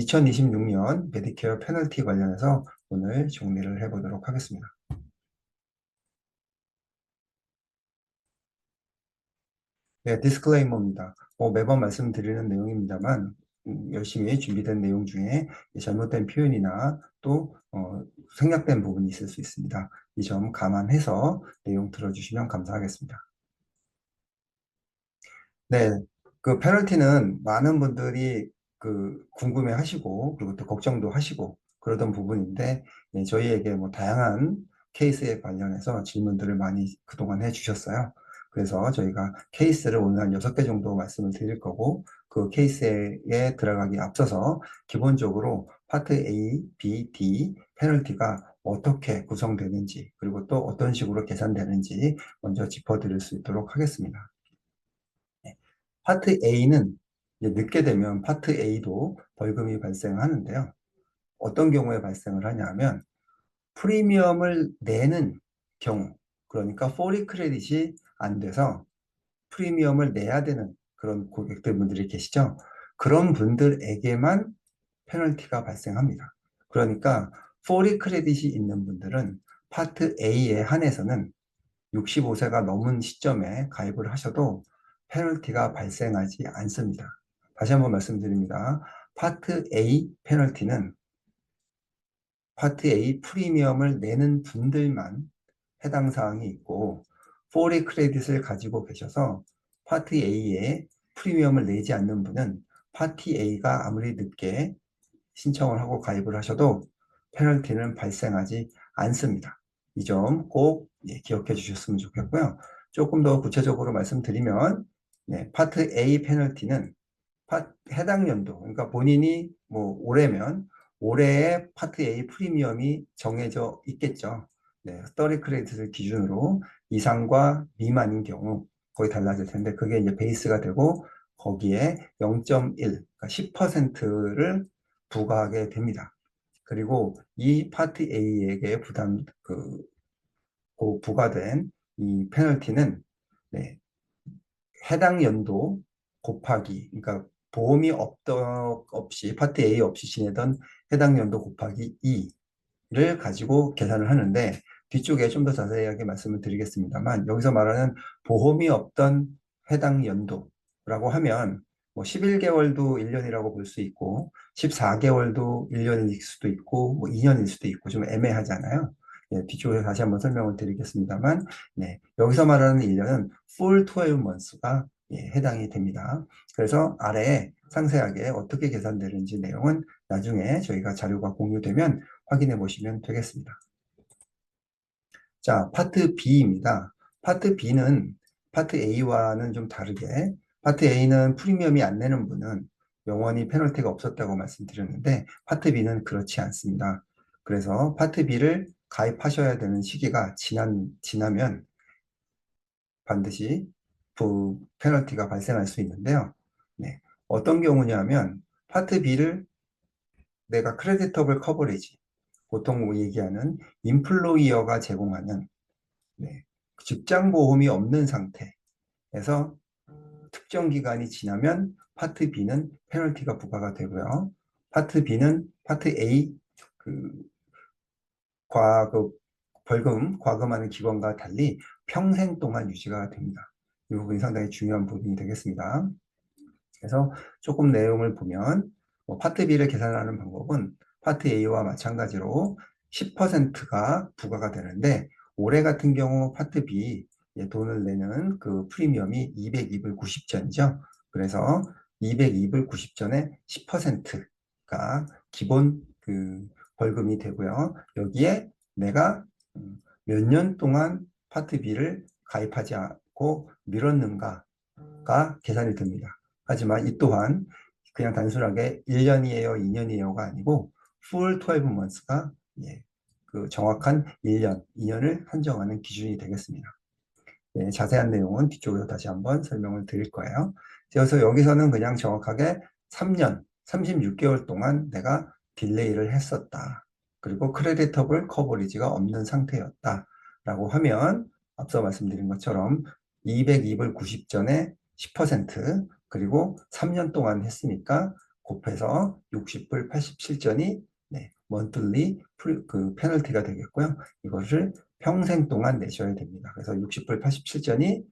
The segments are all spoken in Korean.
2026년 메디케어 페널티 관련해서 오늘 정리를 해보도록 하겠습니다. 네, 디스클레이머입니다. 매번 말씀드리는 내용입니다만 열심히 준비된 내용 중에 잘못된 표현이나 또 생략된 부분이 있을 수 있습니다. 이 점 감안해서 내용 들어주시면 감사하겠습니다. 네, 그 페널티는 많은 분들이 궁금해 하시고, 그리고 또 걱정도 하시고, 그러던 부분인데, 네, 저희에게 다양한 케이스에 관련해서 질문들을 많이 그동안 해주셨어요. 그래서 저희가 케이스를 오늘 한 6개 정도 말씀을 드릴 거고, 그 케이스에 들어가기 앞서서 기본적으로 파트 A, B, D 페널티가 어떻게 구성되는지, 그리고 또 어떤 식으로 계산되는지 먼저 짚어드릴 수 있도록 하겠습니다. 파트 A는 늦게 되면 파트 A도 벌금이 발생하는데요. 어떤 경우에 발생을 하냐면 프리미엄을 내는 경우, 그러니까 포리 크레딧이 안 돼서 프리미엄을 내야 되는 그런 고객들분들이 계시죠. 그런 분들에게만 페널티가 발생합니다. 그러니까 포리 크레딧이 있는 분들은 파트 A에 한해서는 65세가 넘은 시점에 가입을 하셔도 페널티가 발생하지 않습니다. 다시 한번 말씀드립니다. 파트 A 페널티는 파트 A 프리미엄을 내는 분들만 해당 사항이 있고, 포리 크레딧을 가지고 계셔서 파트 A에 프리미엄을 내지 않는 분은 파트 A가 아무리 늦게 신청을 하고 가입을 하셔도 페널티는 발생하지 않습니다. 이 점 꼭 기억해 주셨으면 좋겠고요. 조금 더 구체적으로 말씀드리면 파트 A 페널티는 해당 연도, 그러니까 본인이 올해면 올해의 파트 A 프리미엄이 정해져 있겠죠. 30 크레딧을 기준으로 이상과 미만인 경우 거의 달라질 텐데 그게 이제 베이스가 되고 거기에 0.1, 그러니까 10%를 부과하게 됩니다. 그리고 이 파트 A에게 부과된 이 페널티는 해당 연도 곱하기, 그러니까 보험이 없이 파트 A 없이 지내던 해당 연도 곱하기 2를 가지고 계산을 하는데 뒤쪽에 좀 더 자세하게 말씀을 드리겠습니다만 여기서 말하는 보험이 없던 해당 연도라고 하면 11개월도 1년이라고 볼 수 있고 14개월도 1년일 수도 있고 2년일 수도 있고 좀 애매하잖아요. 뒤쪽에 다시 한번 설명을 드리겠습니다만 여기서 말하는 1년은 full 12months가 해당이 됩니다. 그래서 아래에 상세하게 어떻게 계산되는지 내용은 나중에 저희가 자료가 공유되면 확인해 보시면 되겠습니다. 자, 파트 B입니다. 파트 B는 파트 A와는 좀 다르게 파트 A는 프리미엄이 안 내는 분은 영원히 페널티가 없었다고 말씀드렸는데 파트 B는 그렇지 않습니다. 그래서 파트 B를 가입하셔야 되는 시기가 지나면 반드시 페널티가 발생할 수 있는데요. 어떤 경우냐면 파트 B를 내가 크레디터블 커버리지, 보통 얘기하는 인플로이어가 제공하는 직장 보험이 없는 상태에서 특정 기간이 지나면 파트 B는 페널티가 부과가 되고요. 파트 B는 파트 A 벌금 과금하는 기관과 달리 평생 동안 유지가 됩니다. 이 부분이 상당히 중요한 부분이 되겠습니다. 그래서 조금 내용을 보면 파트 B를 계산하는 방법은 파트 A와 마찬가지로 10%가 부과가 되는데 올해 같은 경우 파트 B 돈을 내는 그 프리미엄이 202불 90전이죠. 그래서 202불 90전에 10%가 기본 벌금이 되고요. 여기에 내가 몇 년 동안 파트 B를 가입하지 않고 미뤘는가가 계산이 됩니다. 하지만 이 또한 그냥 단순하게 1년이에요, 2년이에요가 아니고 full 12months가 그 정확한 1년, 2년을 한정하는 기준이 되겠습니다. 자세한 내용은 뒤쪽에서 다시 한번 설명을 드릴 거예요. 그래서 여기서는 그냥 정확하게 3년, 36개월 동안 내가 딜레이를 했었다. 그리고 크레디터블 커버리지가 없는 상태였다. 라고 하면 앞서 말씀드린 것처럼 202불 90전에 10% 그리고 3년 동안 했으니까 곱해서 60불 87전이 monthly 그 페널티가 되겠고요. 이것을 평생 동안 내셔야 됩니다. 그래서 60불 87전이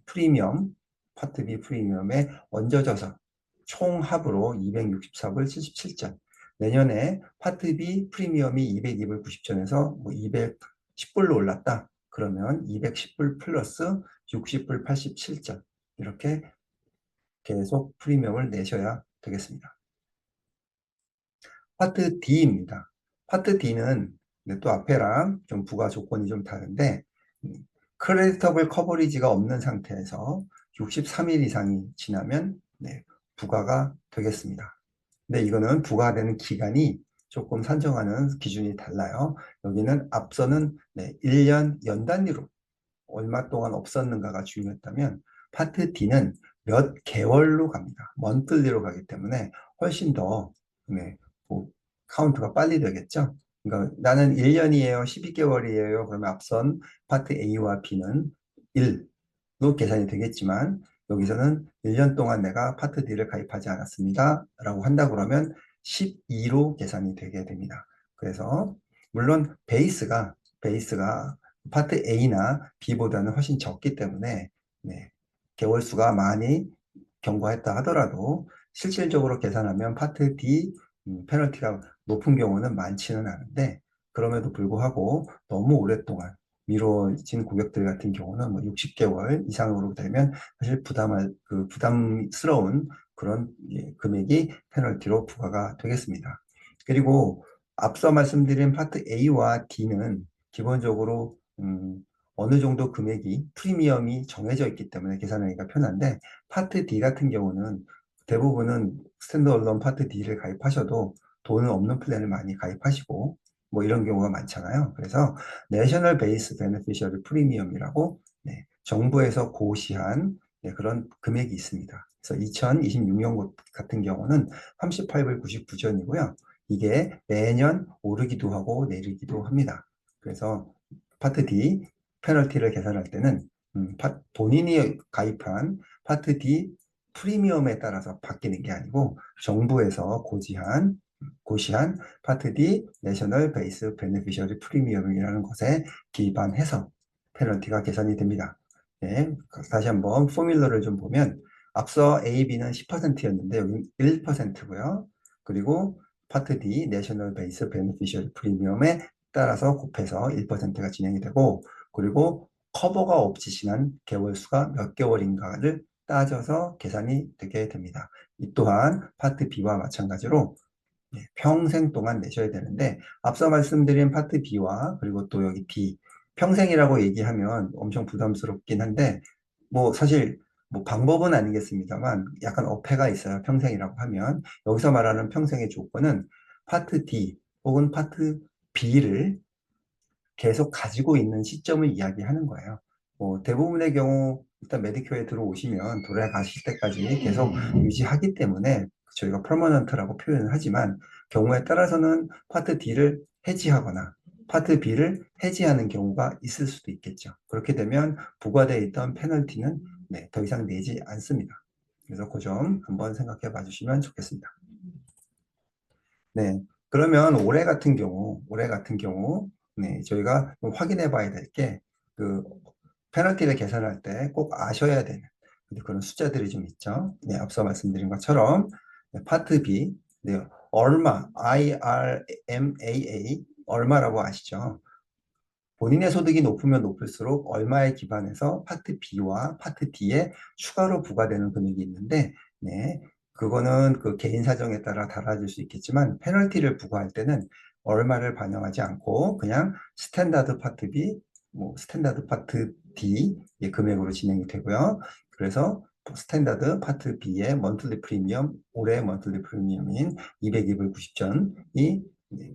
프리미엄, 파트 B 프리미엄에 얹어져서 총 합으로 264불 77전. 내년에 파트 B 프리미엄이 202불 90전에서 뭐 210불로 올랐다. 그러면 210불 플러스 60불 87전. 이렇게 계속 프리미엄을 내셔야 되겠습니다. 파트 D입니다. 파트 D는 또 앞에랑 좀 부과 조건이 좀 다른데 크레디터블 커버리지가 없는 상태에서 63일 이상이 지나면 부과가 되겠습니다. 근데 이거는 부과되는 기간이 조금 산정하는 기준이 달라요. 여기는 앞서는 1년 연 단위로 얼마 동안 없었는가가 중요했다면 파트 D는 몇 개월로 갑니다. 먼틀리로 가기 때문에 훨씬 더 뭐 카운트가 빨리 되겠죠. 그러니까 나는 1년이에요, 12개월이에요. 그러면 앞선 파트 A와 B는 1로 계산이 되겠지만 여기서는 1년 동안 내가 파트 D를 가입하지 않았습니다. 라고 한다 그러면 12로 계산이 되게 됩니다. 그래서 물론 베이스가 파트 A나 B보다는 훨씬 적기 때문에 개월 수가 많이 경과했다 하더라도 실질적으로 계산하면 파트 D 페널티가 높은 경우는 많지는 않은데 그럼에도 불구하고 너무 오랫동안 미뤄진 고객들 같은 경우는 뭐 60개월 이상으로 되면 사실 부담스러운 그런 금액이 페널티로 부과가 되겠습니다. 그리고 앞서 말씀드린 파트 A와 D는 기본적으로 어느 정도 금액이 프리미엄이 정해져 있기 때문에 계산하기가 편한데 파트 D 같은 경우는 대부분은 스탠드얼론 파트 D를 가입하셔도 돈은 없는 플랜을 많이 가입하시고 뭐 이런 경우가 많잖아요. 그래서 내셔널 베이스 베네피셔리 프리미엄이라고 정부에서 고시한 그런 금액이 있습니다. 그래서 2026년 같은 경우는 38불 99전이고요. 이게 매년 오르기도 하고 내리기도 합니다. 그래서 파트 D 페널티를 계산할 때는 본인이 가입한 파트 D 프리미엄에 따라서 바뀌는 게 아니고 정부에서 고시한 파트 D 내셔널 베이스 베네피셔리 프리미엄이라는 것에 기반해서 페널티가 계산이 됩니다. 네, 다시 한번 포뮬러를 좀 보면 앞서 A, B는 10%였는데 여기는 1%고요. 그리고 파트 D 내셔널 베이스 베네피셔리 프리미엄에 따라서 곱해서 1%가 진행이 되고 그리고 커버가 없이 지난 개월 수가 몇 개월인가를 따져서 계산이 되게 됩니다. 이 또한 파트 B와 마찬가지로 평생 동안 내셔야 되는데 앞서 말씀드린 파트 B와 그리고 또 여기 D 평생이라고 얘기하면 엄청 부담스럽긴 한데 뭐 사실 뭐 방법은 아니겠습니다만 약간 어폐가 있어요. 평생이라고 하면 여기서 말하는 평생의 조건은 파트 D 혹은 파트 B를 계속 가지고 있는 시점을 이야기하는 거예요. 뭐 대부분의 경우 일단 메디케어에 들어오시면 돌아가실 때까지 계속 유지하기 때문에 저희가 퍼머넌트라고 표현을 하지만 경우에 따라서는 파트 D를 해지하거나 파트 B를 해지하는 경우가 있을 수도 있겠죠. 그렇게 되면 부과되어 있던 페널티는 더 이상 내지 않습니다. 그래서 그 점 한번 생각해 봐 주시면 좋겠습니다. 네. 그러면 올해 같은 경우, 저희가 좀 확인해 봐야 될 게, 페널티를 계산할 때 꼭 아셔야 되는 그런 숫자들이 좀 있죠. 앞서 말씀드린 것처럼, 파트 B, 얼마, IRMAA, 얼마라고 아시죠? 본인의 소득이 높으면 높을수록 얼마에 기반해서 파트 B와 파트 D에 추가로 부과되는 금액이 있는데, 그거는 그 개인 사정에 따라 달라질 수 있겠지만, 페널티를 부과할 때는 얼마를 반영하지 않고 그냥 스탠다드 파트 B, 스탠다드 파트 D 금액으로 진행이 되고요. 그래서 스탠다드 파트 B의 먼틀리 프리미엄, 올해 먼틀리 프리미엄인 202불 90전이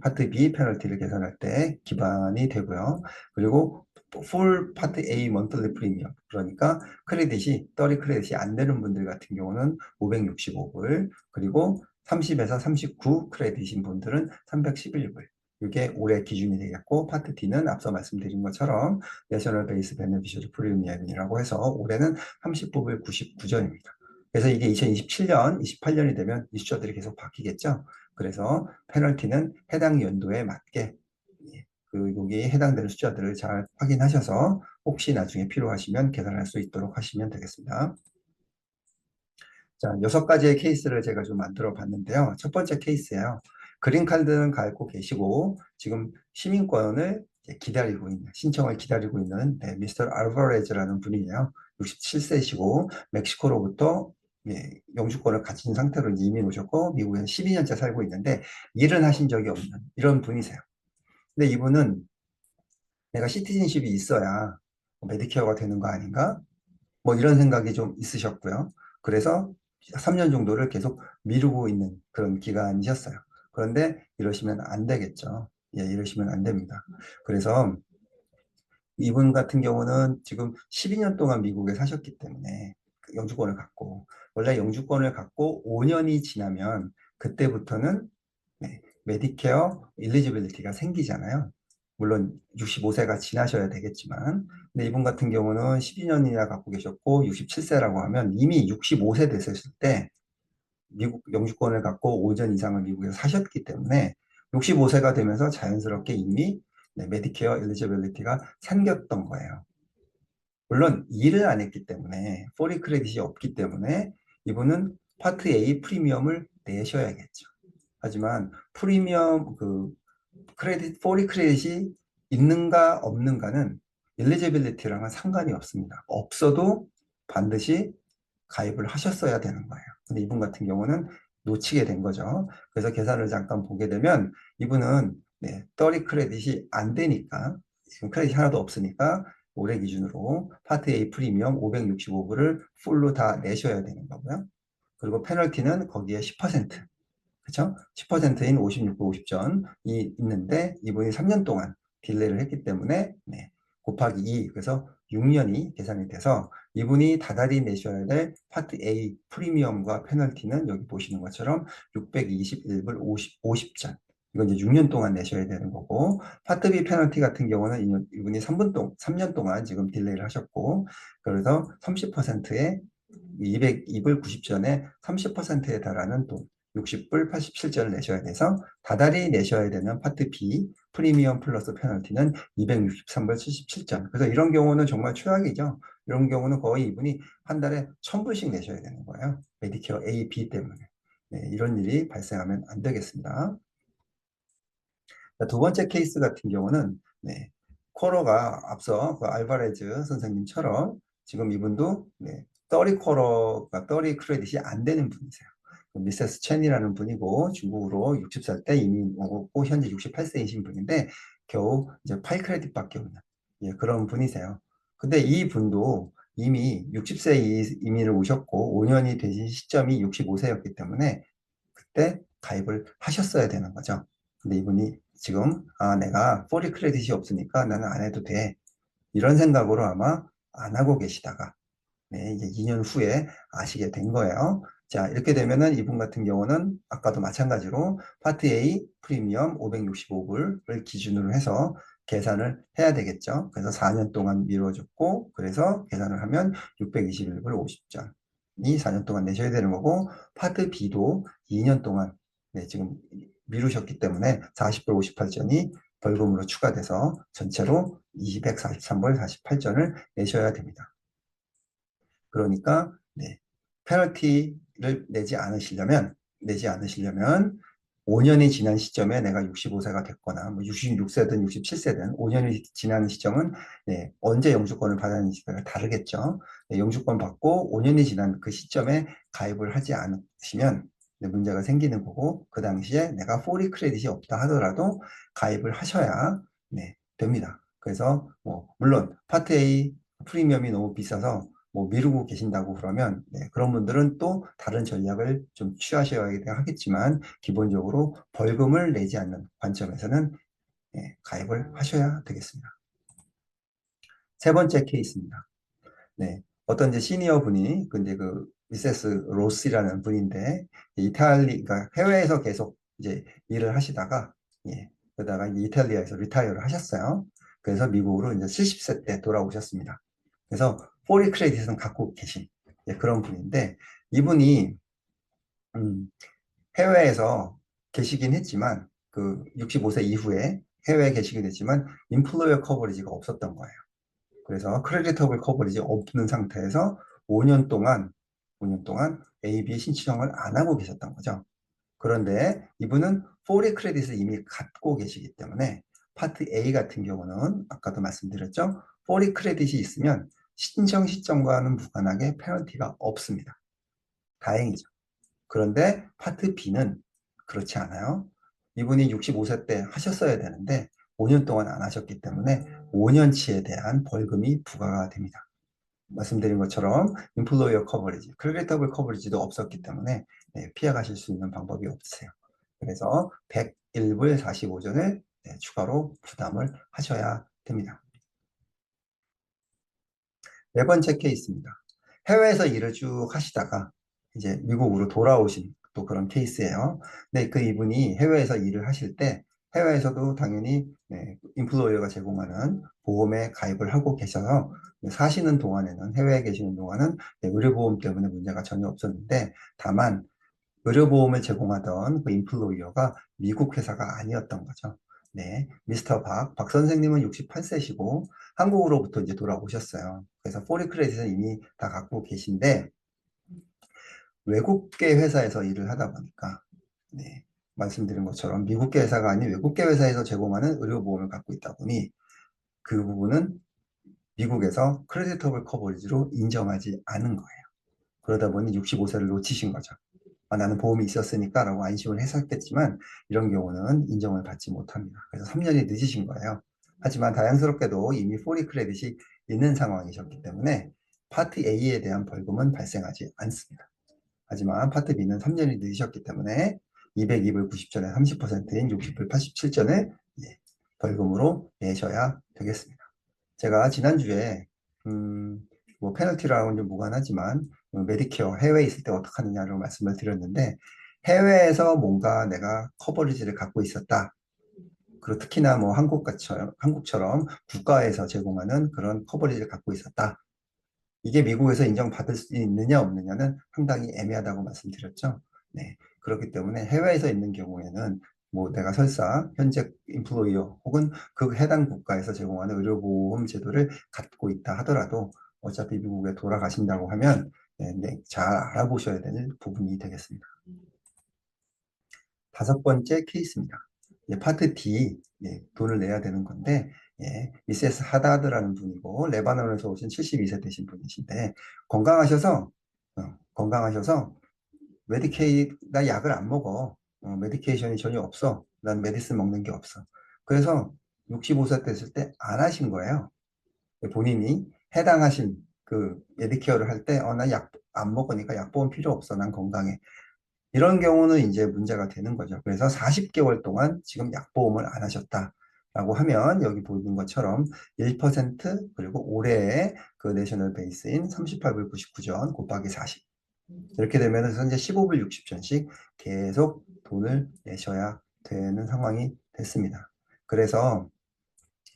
파트 B 페널티를 계산할 때 기반이 되고요. 그리고 풀 파트 A 먼틀리 프리미엄 그러니까 크레딧이 떨이 크레딧이 안 되는 분들 같은 경우는 565불 그리고 30에서 39 크레딧인 분들은 311불 이게 올해 기준이 되겠고 파트 D는 앞서 말씀드린 것처럼 내셔널 베이스 베네피셔리 프리미엄이라고 해서 올해는 39불 99전입니다. 그래서 이게 2027년, 28년이 되면 이 숫자들이 계속 바뀌겠죠. 그래서 페널티는 해당 연도에 맞게 여기에 해당되는 숫자들을 잘 확인하셔서 혹시 나중에 필요하시면 계산할 수 있도록 하시면 되겠습니다. 자, 6가지의 케이스를 제가 좀 만들어 봤는데요. 첫 번째 케이스예요. 그린카드는 갖고 계시고 지금 시민권을 기다리고 있는, 신청을 기다리고 있는 미스터 알바레즈라는 분이에요. 67세시고 멕시코로부터 영주권을 가진 상태로 이민 오셨고 미국에 12년째 살고 있는데 일은 하신 적이 없는 이런 분이세요. 근데 이분은 내가 시티즌십이 있어야 메디케어가 되는 거 아닌가? 뭐 이런 생각이 좀 있으셨고요. 그래서 3년 정도를 계속 미루고 있는 그런 기간이셨어요. 그런데 이러시면 안 되겠죠. 예, 이러시면 안 됩니다. 그래서 이분 같은 경우는 지금 12년 동안 미국에 사셨기 때문에 그 영주권을 갖고 원래 영주권을 갖고 5년이 지나면 그때부터는 메디케어 일리지빌리티가 생기잖아요. 물론 65세가 지나셔야 되겠지만 근데 이분 같은 경우는 12년이나 갖고 계셨고 67세라고 하면 이미 65세 됐을 때 미국 영주권을 갖고 5년 이상을 미국에서 사셨기 때문에 65세가 되면서 자연스럽게 이미 메디케어 엘리지빌리티가 생겼던 거예요. 물론 일을 안 했기 때문에 포리 크레딧이 없기 때문에 이분은 파트 A 프리미엄을 내셔야겠죠. 하지만 프리미엄 크레딧 포리 크레딧이 있는가 없는가는 엘리지빌리티랑은 상관이 없습니다. 없어도 반드시 가입을 하셨어야 되는 거예요. 근데 이분 같은 경우는 놓치게 된 거죠. 그래서 계산을 잠깐 보게 되면 이분은 30 크레딧이 안 되니까 지금 크레딧이 하나도 없으니까 올해 기준으로 파트 A 프리미엄 565불을 풀로 다 내셔야 되는 거고요. 그리고 페널티는 거기에 10%, 그렇죠? 10%인 56불 50전이 있는데 이분이 3년 동안 딜레이를 했기 때문에 곱하기 2, 그래서 6년이 계산이 돼서 이분이 다달이 내셔야 될 파트 A 프리미엄과 페널티는 여기 보시는 것처럼 621불 50전. 이건 이제 6년 동안 내셔야 되는 거고, 파트 B 페널티 같은 경우는 이분이 3년 동안 지금 딜레이를 하셨고, 그래서 30%의 202불 90전에 30%에 달하는 돈, 60불 87전을 내셔야 돼서 다달이 내셔야 되는 파트 B 프리미엄 플러스 페널티는 263불 77전. 그래서 이런 경우는 정말 최악이죠. 이런 경우는 거의 이분이 한 달에 1000불씩 내셔야 되는 거예요. 메디케어 A, B 때문에. 이런 일이 발생하면 안 되겠습니다. 두 번째 케이스 같은 경우는 쿼러가 앞서 그 알바레즈 선생님처럼 지금 이분도 30 쿼러가 30 크레딧이 안 되는 분이세요. 미세스 첸이라는 분이고 중국으로 60살 때 이민 오고 현재 68세이신 분인데 겨우 이제 8 크레딧밖에 없는 그런 분이세요. 근데 이 분도 이미 60세 이민을 오셨고 5년이 되신 시점이 65세였기 때문에 그때 가입을 하셨어야 되는 거죠. 근데 이분이 지금 내가 40 크레딧이 없으니까 나는 안 해도 돼. 이런 생각으로 아마 안 하고 계시다가 이제 2년 후에 아시게 된 거예요. 자, 이렇게 되면은 이분 같은 경우는 아까도 마찬가지로 파트 A 프리미엄 565불을 기준으로 해서 계산을 해야 되겠죠. 그래서 4년 동안 미뤄졌고, 그래서 계산을 하면 621불 50전이 4년 동안 내셔야 되는 거고, 파트 B도 2년 동안 지금 미루셨기 때문에 40불 58전이 벌금으로 추가돼서 전체로 243불 48전을 내셔야 됩니다. 그러니까 페널티를 내지 않으시려면 5년이 지난 시점에 내가 65세가 됐거나 뭐 66세든 67세든 5년이 지난 시점은 언제 영주권을 받았는지가 다르겠죠. 영주권 받고 5년이 지난 그 시점에 가입을 하지 않으시면 문제가 생기는 거고 그 당시에 내가 40 크레딧이 없다 하더라도 가입을 하셔야 됩니다. 그래서 뭐 물론 파트 A 프리미엄이 너무 비싸서 뭐 미루고 계신다고 그러면 그런 분들은 또 다른 전략을 좀 취하셔야 하겠지만 기본적으로 벌금을 내지 않는 관점에서는 가입을 하셔야 되겠습니다. 세 번째 케이스입니다. 어떤 이제 시니어 분이 근데 그 미세스 로스라는 분인데 그러니까 해외에서 계속 이제 일을 하시다가 그러다가 이탈리아에서 리타이어를 하셨어요. 그래서 미국으로 이제 70세 때 돌아오셨습니다. 그래서 포리 크레딧은 갖고 계신 예, 그런 분인데 이분이 음, 해외에서 계시긴 했지만 그 65세 이후에 해외에 계시긴 했지만 인플로어 커버리지가 없었던 거예요. 그래서 크레디터블 커버리지 없는 상태에서 5년 동안 5년 동안 AB 신청을 안 하고 계셨던 거죠. 그런데 이분은 포리 크레딧을 이미 갖고 계시기 때문에 파트 A 같은 경우는 아까도 말씀드렸죠. 포리 크레딧이 있으면 신청 시점과는 무관하게 페널티가 없습니다. 다행이죠. 그런데 파트 B는 그렇지 않아요. 이분이 65세 때 하셨어야 되는데 5년 동안 안 하셨기 때문에 5년치에 대한 벌금이 부과가 됩니다. 말씀드린 것처럼 인플로이어 커버리지, 크레디터블 커버리지도 없었기 때문에 피해가실 수 있는 방법이 없으세요. 그래서 101불 45전을 추가로 부담을 하셔야 됩니다. 네 번째 케이스입니다. 해외에서 일을 쭉 하시다가 이제 미국으로 돌아오신 또 그런 케이스예요. 근데 그 이분이 해외에서 일을 하실 때 해외에서도 당연히 인플로이어가 제공하는 보험에 가입을 하고 계셔서 사시는 동안에는 해외에 계시는 동안은 의료보험 때문에 문제가 전혀 없었는데 다만 의료보험을 제공하던 그 인플로이어가 미국 회사가 아니었던 거죠. 네, 미스터 박 선생님은 68세시고 한국으로부터 이제 돌아오셨어요. 그래서 포리 크레딧은 이미 다 갖고 계신데 외국계 회사에서 일을 하다 보니까 네, 말씀드린 것처럼 미국계 회사가 아닌 외국계 회사에서 제공하는 의료보험을 갖고 있다 보니 그 부분은 미국에서 크레디터블 커버리지로 인정하지 않은 거예요. 그러다 보니 65세를 놓치신 거죠. 나는 보험이 있었으니까 라고 안심을 했었겠지만 이런 경우는 인정을 받지 못합니다. 그래서 3년이 늦으신 거예요. 하지만 다행스럽게도 이미 포리 크레딧이 있는 상황이셨기 때문에 파트 A에 대한 벌금은 발생하지 않습니다. 하지만 파트 B는 3년이 늦으셨기 때문에 202불 90전에 30%인 60불 87전을 벌금으로 내셔야 되겠습니다. 제가 지난주에 뭐 페널티랑은 좀 무관하지만 메디케어 해외에 있을 때 어떻게 하느냐를 말씀을 드렸는데 해외에서 뭔가 내가 커버리지를 갖고 있었다. 그리고 특히나 뭐 한국처럼 국가에서 제공하는 그런 커버리지를 갖고 있었다. 이게 미국에서 인정받을 수 있느냐 없느냐는 상당히 애매하다고 말씀드렸죠. 네. 그렇기 때문에 해외에서 있는 경우에는 뭐 내가 설사 현재 인플로이어 혹은 그 해당 국가에서 제공하는 의료보험 제도를 갖고 있다 하더라도 어차피 미국에 돌아가신다고 하면 잘 알아보셔야 되는 부분이 되겠습니다. 다섯 번째 케이스입니다. 파트 D, 돈을 내야 되는 건데, 미세스 하다드라는 분이고, 레바논에서 오신 72세 되신 분이신데, 건강하셔서, 건강하셔서, 나 약을 안 먹어. 메디케이션이 전혀 없어. 난 메디슨 먹는 게 없어. 그래서 65세 됐을 때 안 하신 거예요. 본인이 해당하신 그 메디케어를 할 때, 나 약 안 먹으니까 약보험 필요 없어. 난 건강해. 이런 경우는 이제 문제가 되는 거죠. 그래서 40개월 동안 지금 약보험을 안 하셨다라고 하면 여기 보이는 것처럼 1% 그리고 올해의 그 내셔널 베이스인 38불 99전 곱하기 40. 이렇게 되면 현재 15불 60전씩 계속 돈을 내셔야 되는 상황이 됐습니다. 그래서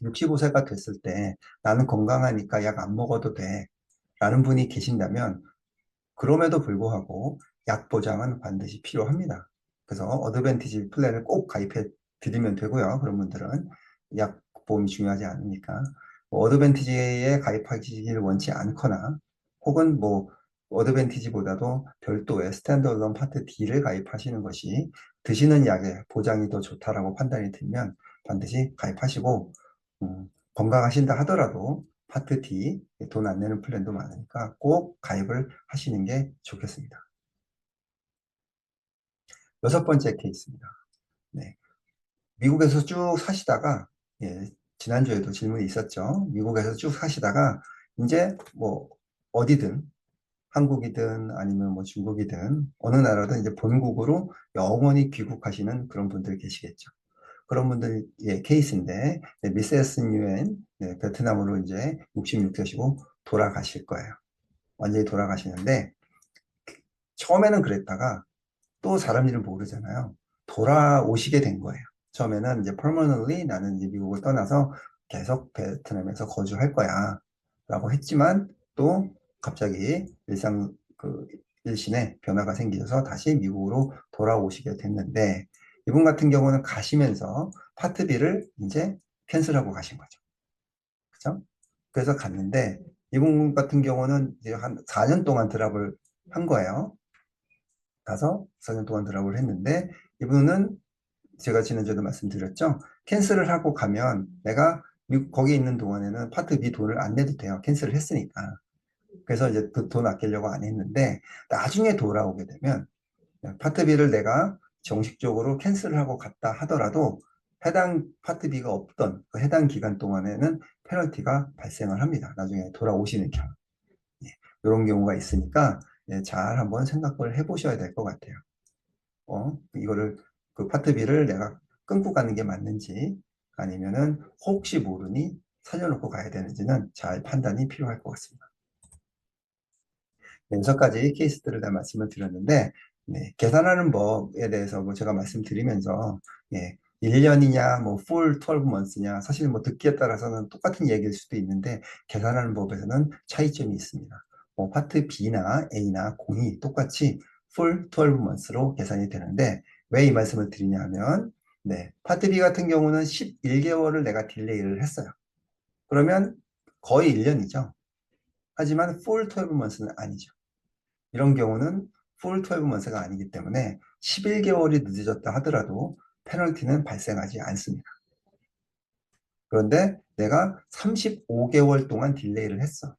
65세가 됐을 때 나는 건강하니까 약 안 먹어도 돼 라는 분이 계신다면 그럼에도 불구하고 약 보장은 반드시 필요합니다. 그래서 어드밴티지 플랜을 꼭 가입해 드리면 되고요. 그런 분들은 약 보험이 중요하지 않으니까 어드밴티지에 가입하기를 원치 않거나 혹은 뭐 어드밴티지보다도 별도의 스탠드얼론 파트 D를 가입하시는 것이 드시는 약의 보장이 더 좋다라고 판단이 들면 반드시 가입하시고 건강하신다 하더라도 파트 D 돈 안 내는 플랜도 많으니까 꼭 가입을 하시는 게 좋겠습니다. 여섯 번째 케이스입니다. 네. 미국에서 쭉 사시다가 지난주에도 질문이 있었죠. 미국에서 쭉 사시다가 이제 뭐 어디든 한국이든 아니면 뭐 중국이든 어느 나라든 이제 본국으로 영원히 귀국하시는 그런 분들 계시겠죠. 그런 분들의 케이스인데 미세스 뉴엔 베트남으로 이제 66세시고 돌아가실 거예요. 완전히 돌아가시는데 처음에는 그랬다가 또 사람 일을 모르잖아요. 돌아오시게 된 거예요. 처음에는 이제 permanently 나는 이제 미국을 떠나서 계속 베트남에서 거주할 거야 라고 했지만 또 갑자기 그 일신에 변화가 생기셔서 다시 미국으로 돌아오시게 됐는데, 이분 같은 경우는 가시면서 파트 B를 이제 캔슬하고 가신 거죠. 그죠? 그래서 갔는데, 이분 같은 경우는 이제 한 4년 동안 드랍을 한 거예요. 가서 4년 동안 드랍을 했는데, 이분은 제가 지난주에도 말씀드렸죠. 캔슬을 하고 가면 내가 거기 있는 동안에는 파트 B 돈을 안 내도 돼요. 캔슬을 했으니까. 그래서 이제 그 돈 아끼려고 안 했는데, 나중에 돌아오게 되면 파트 B를 내가 정식적으로 캔슬을 하고 갔다 하더라도 해당 파트 B가 없던 그 해당 기간 동안에는 페널티가 발생을 합니다. 나중에 돌아오시는 경우. 예, 이런 경우가 있으니까 잘 한번 생각을 해보셔야 될 것 같아요. 이거를 그 파트 B를 내가 끊고 가는 게 맞는지 아니면은 혹시 모르니 살려놓고 가야 되는지는 잘 판단이 필요할 것 같습니다. 네, 6가지 케이스들을 다 말씀을 드렸는데, 네, 계산하는 법에 대해서 뭐 제가 말씀드리면서, 예, 1년이냐, 뭐, full 12months냐, 사실 뭐 듣기에 따라서는 똑같은 얘기일 수도 있는데, 계산하는 법에서는 차이점이 있습니다. 뭐, 파트 B나 A나 공이 똑같이 full 12months로 계산이 되는데, 왜 이 말씀을 드리냐 하면, 네, 파트 B 같은 경우는 11개월을 내가 딜레이를 했어요. 그러면 거의 1년이죠. 하지만 full 12months는 아니죠. 이런 경우는 full 12months가 아니기 때문에 11개월이 늦어졌다 하더라도 페널티는 발생하지 않습니다. 그런데 내가 35개월 동안 딜레이를 했어.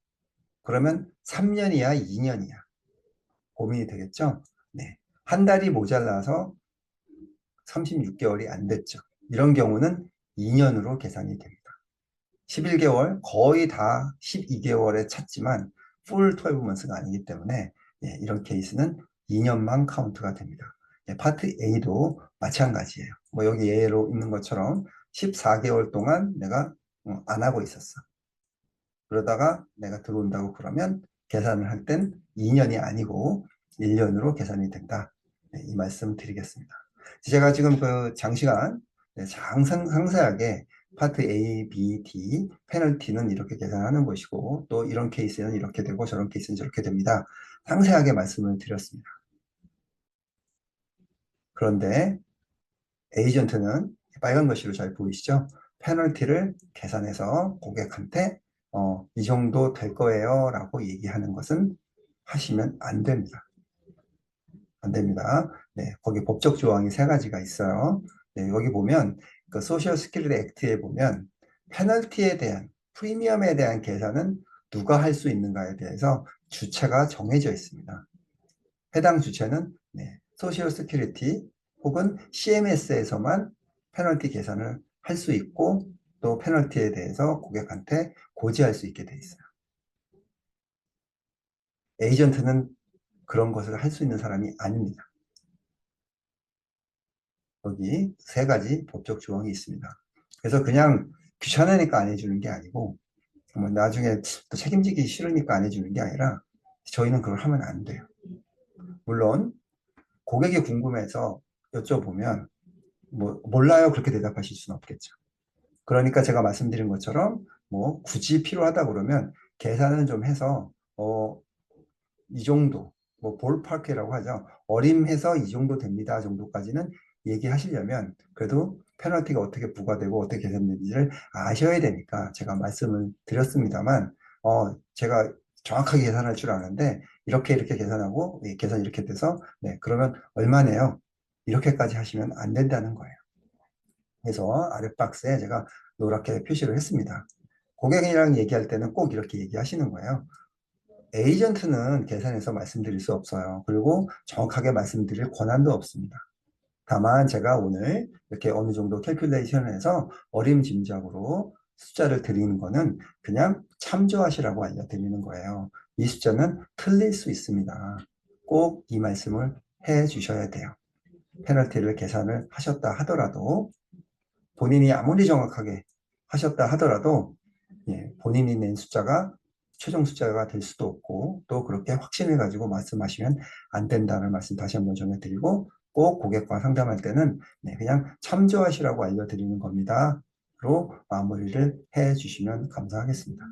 그러면 3년이야, 2년이야. 고민이 되겠죠? 네. 한 달이 모자라서 36개월이 안 됐죠. 이런 경우는 2년으로 계산이 됩니다. 11개월, 거의 다 12개월에 찼지만 full 12months가 아니기 때문에 이런 케이스는 2년만 카운트가 됩니다. 파트 A도 마찬가지예요. 뭐 여기 예로 있는 것처럼 14개월 동안 내가 안 하고 있었어. 그러다가 내가 들어온다고 그러면 계산을 할 땐 2년이 아니고 1년으로 계산이 된다. 이 말씀 드리겠습니다. 제가 지금 그 장시간 상세하게 파트 A, B, D 페널티는 이렇게 계산하는 것이고 또 이런 케이스는 이렇게 되고 저런 케이스는 저렇게 됩니다. 상세하게 말씀을 드렸습니다. 그런데 에이전트는 빨간 글씨로 잘 보이시죠? 페널티를 계산해서 고객한테 이 정도 될 거예요 라고 얘기하는 것은 하시면 안 됩니다. 안 됩니다. 네, 거기 법적 조항이 3가지가 있어요. 네, 여기 보면 그 소셜 스키리티 액트에 보면 페널티에 대한 프리미엄에 대한 계산은 누가 할 수 있는가에 대해서 주체가 정해져 있습니다. 해당 주체는 소셜 스키리티 혹은 CMS에서만 페널티 계산을 할 수 있고 또 페널티에 대해서 고객한테 고지할 수 있게 돼 있어요. 에이전트는 그런 것을 할 수 있는 사람이 아닙니다. 여기 3가지 법적 조항이 있습니다. 그래서 그냥 귀찮으니까 안 해주는 게 아니고 뭐 나중에 또 책임지기 싫으니까 안 해주는 게 아니라 저희는 그걸 하면 안 돼요. 물론 고객이 궁금해서 여쭤보면 뭐 몰라요 그렇게 대답하실 수는 없겠죠. 그러니까 제가 말씀드린 것처럼 뭐 굳이 필요하다 그러면 계산은 좀 해서 이 정도 뭐 볼파크라고 하죠. 어림해서 이 정도 됩니다 정도까지는 얘기하시려면 그래도 페널티가 어떻게 부과되고 어떻게 계산되는지를 아셔야 되니까 제가 말씀을 드렸습니다만 제가 정확하게 계산할 줄 아는데 이렇게 계산하고 계산 이렇게 돼서 그러면 얼마네요 이렇게까지 하시면 안 된다는 거예요. 그래서 아래 박스에 제가 노랗게 표시를 했습니다. 고객이랑 얘기할 때는 꼭 이렇게 얘기하시는 거예요. 에이전트는 계산해서 말씀드릴 수 없어요. 그리고 정확하게 말씀드릴 권한도 없습니다. 다만 제가 오늘 이렇게 어느 정도 캘큘레이션을 해서 어림짐작으로 숫자를 드리는 거는 그냥 참조하시라고 알려드리는 거예요. 이 숫자는 틀릴 수 있습니다. 꼭 이 말씀을 해 주셔야 돼요. 페널티를 계산을 하셨다 하더라도 본인이 아무리 정확하게 하셨다 하더라도 본인이 낸 숫자가 최종 숫자가 될 수도 없고 또 그렇게 확신을 가지고 말씀하시면 안 된다는 말씀 다시 한번 전해드리고 꼭 고객과 상담할 때는 그냥 참조하시라고 알려드리는 겁니다. 로 마무리를 해 주시면 감사하겠습니다.